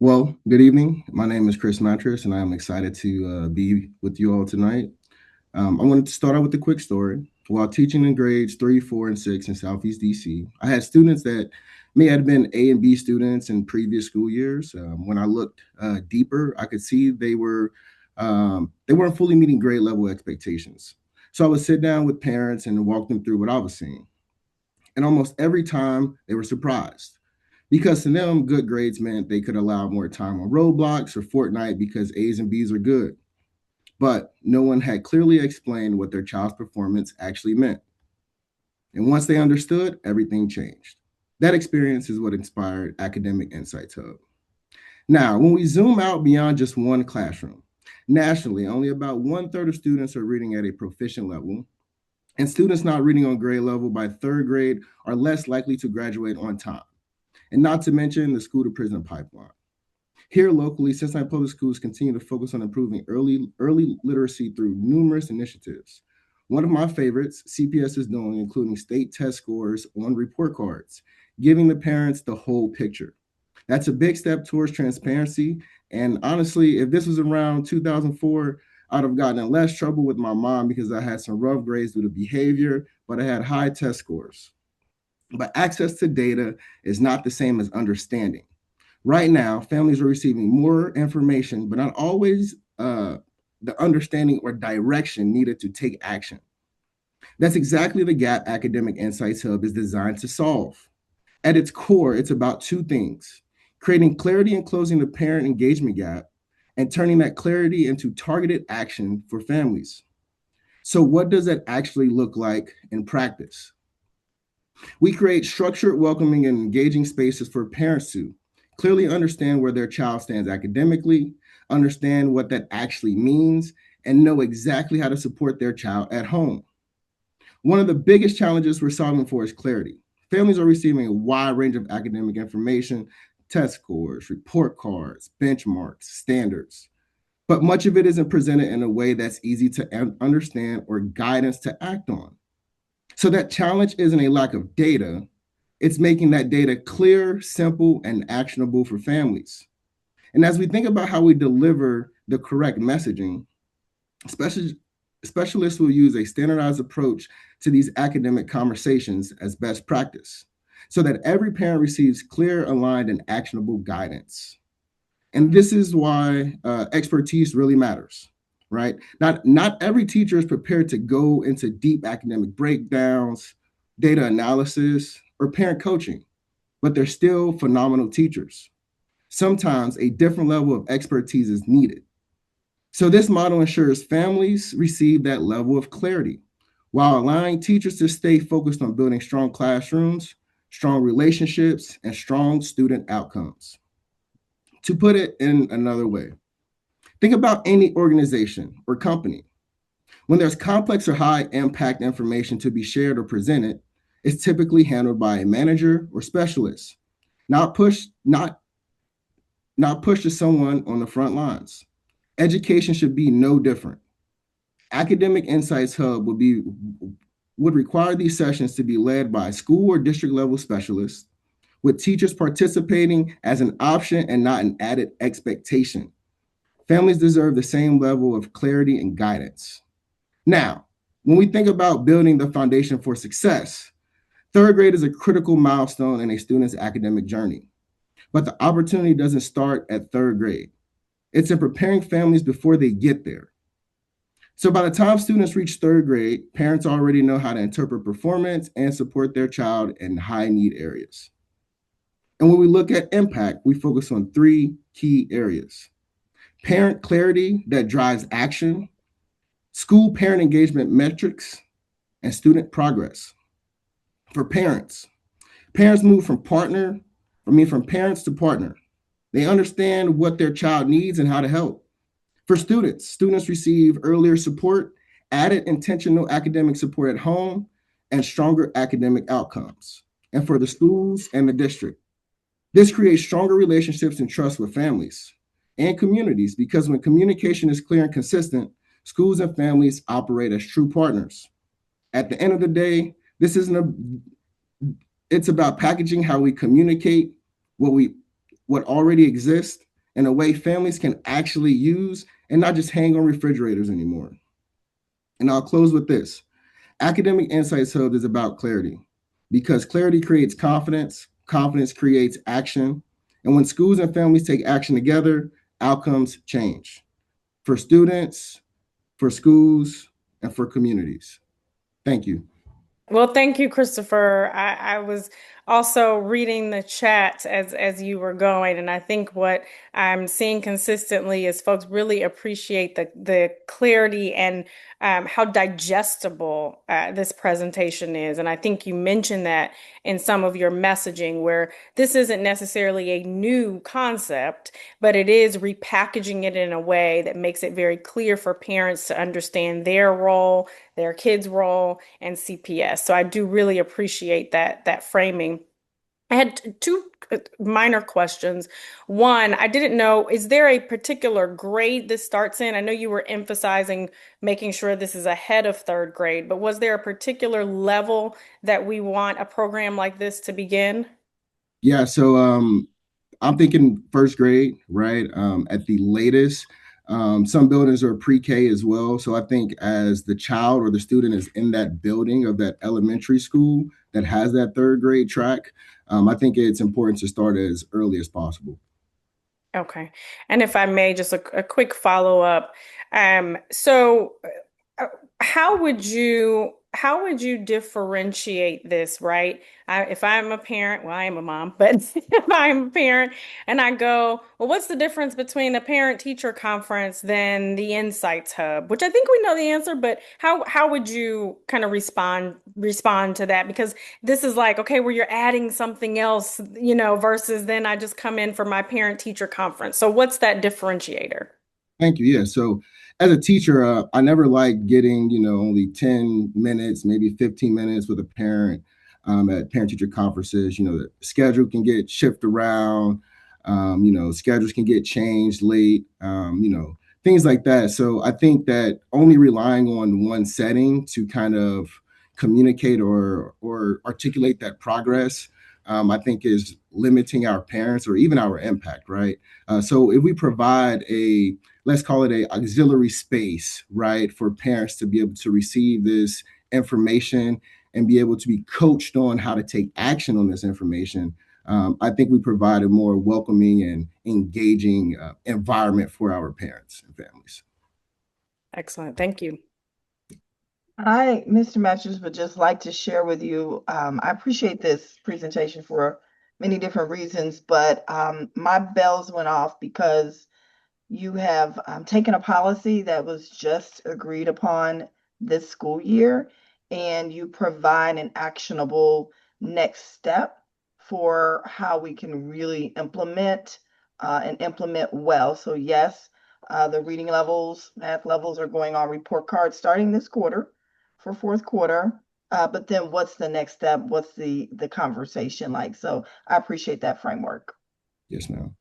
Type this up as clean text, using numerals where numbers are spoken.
Well, good evening. My name is Chris Mattress, and I am excited to be with you all tonight. I wanted to start out with a quick story. While teaching in grades 3, 4, and 6 in Southeast DC, I had students that may have been A and B students in previous school years. When I looked deeper, I could see they weren't fully meeting grade level expectations. So I would sit down with parents and walk them through what I was seeing. And almost every time, they were surprised because to them, good grades meant they could allow more time on Roblox or Fortnite because A's and B's are good. But no one had clearly explained what their child's performance actually meant. And once they understood, everything changed. That experience is what inspired Academic Insights Hub. Now, when we zoom out beyond just one classroom, nationally, only about one third of students are reading at a proficient level, and students not reading on grade level by third grade are less likely to graduate on time. And not to mention the school to prison pipeline. Here locally, Cincinnati Public Schools continue to focus on improving early literacy through numerous initiatives. One of my favorites, CPS is doing, including state test scores on report cards, giving the parents the whole picture. That's a big step towards transparency. And honestly, if this was around 2004, I'd have gotten in less trouble with my mom because I had some rough grades due to behavior, but I had high test scores. But access to data is not the same as understanding. Right now, families are receiving more information, but not always the understanding or direction needed to take action. That's exactly the gap Academic Insights Hub is designed to solve. At its core, it's about two things: creating clarity and closing the parent engagement gap, and turning that clarity into targeted action for families. So, what does that actually look like in practice? We create structured, welcoming, and engaging spaces for parents to clearly understand where their child stands academically, understand what that actually means, and know exactly how to support their child at home. One of the biggest challenges we're solving for is clarity. Families are receiving a wide range of academic information, test scores, report cards, benchmarks, standards, but much of it isn't presented in a way that's easy to understand or guidance to act on. So that challenge isn't a lack of data, it's making that data clear, simple, and actionable for families. And as we think about how we deliver the correct messaging, especially specialists will use a standardized approach to these academic conversations as best practice so that every parent receives clear, aligned, and actionable guidance. And this is why expertise really matters, right? Not every teacher is prepared to go into deep academic breakdowns, data analysis, or parent coaching, but they're still phenomenal teachers. Sometimes a different level of expertise is needed. So this model ensures families receive that level of clarity while allowing teachers to stay focused on building strong classrooms, strong relationships, and strong student outcomes. To put it in another way, think about any organization or company. When there's complex or high impact information to be shared or presented, it's typically handled by a manager or specialist, not pushed, not, not pushed to someone on the front lines. Education should be no different. Academic Insights Hub would require these sessions to be led by school or district level specialists, with teachers participating as an option and not an added expectation. Families deserve the same level of clarity and guidance. Now, when we think about building the foundation for success, third grade is a critical milestone in a student's academic journey. But the opportunity doesn't start at third grade. It's in preparing families before they get there. So by the time students reach third grade, parents already know how to interpret performance and support their child in high need areas. And when we look at impact, we focus on three key areas: parent clarity that drives action, school parent engagement metrics, and student progress. For parents, parents move from parents to partner. They understand what their child needs and how to help. For students, students receive earlier support, added intentional academic support at home, and stronger academic outcomes. And for the schools and the district, this creates stronger relationships and trust with families and communities because when communication is clear and consistent, schools and families operate as true partners. At the end of the day, this isn't a it's about packaging how we communicate what already exists in a way families can actually use and not just hang on refrigerators anymore. And I'll close with this. Academic Insights Hub is about clarity because clarity creates confidence, confidence creates action. And when schools and families take action together, outcomes change for students, for schools, and for communities. Thank you. Well, thank you, Christopher. I was also reading the chat as you were going, and I think what I'm seeing consistently is folks really appreciate the clarity and how digestible this presentation is. And I think you mentioned that in some of your messaging, where this isn't necessarily a new concept, but it is repackaging it in a way that makes it very clear for parents to understand their role, their kids' role, and CPS. So I do really appreciate that framing. I had two minor questions. One, I didn't know, is there a particular grade this starts in? I know you were emphasizing making sure this is ahead of third grade, but was there a particular level that we want a program like this to begin? Yeah, so I'm thinking first grade, right? At the latest. Some buildings are pre-K as well. So I think as the child or the student is in that building of that elementary school that has that third grade track, I think it's important to start as early as possible. Okay. And if I may, just a quick follow-up. So uh, how would you differentiate this, right? If I'm a parent, well, I am a mom, but if I'm a parent and I go, well, what's the difference between a parent-teacher conference than the Insights Hub? Which I think we know the answer, but how would you kind of respond to that? Because this is like, okay, where you're adding something else, versus then I just come in for my parent-teacher conference. So what's that differentiator? Thank you. Yeah. So as a teacher, I never like getting, only 10 minutes, maybe 15 minutes with a parent at parent teacher conferences. The schedule can get shifted around. Schedules can get changed late, things like that. So I think that only relying on one setting to kind of communicate or articulate that progress, I think is limiting our parents or even our impact, right? So if we provide a let's call it a auxiliary space, right, for parents to be able to receive this information and be able to be coached on how to take action on this information. I think we provide a more welcoming and engaging environment for our parents and families. Excellent. Thank you. I, Mr. Matthews, would just like to share with you, I appreciate this presentation for many different reasons, but my bells went off because you have taken a policy that was just agreed upon this school year, and you provide an actionable next step for how we can really implement and implement well. So yes, the reading levels, math levels are going on report cards starting this quarter for fourth quarter. But then what's the next step? What's the conversation like? So I appreciate that framework. Yes, ma'am.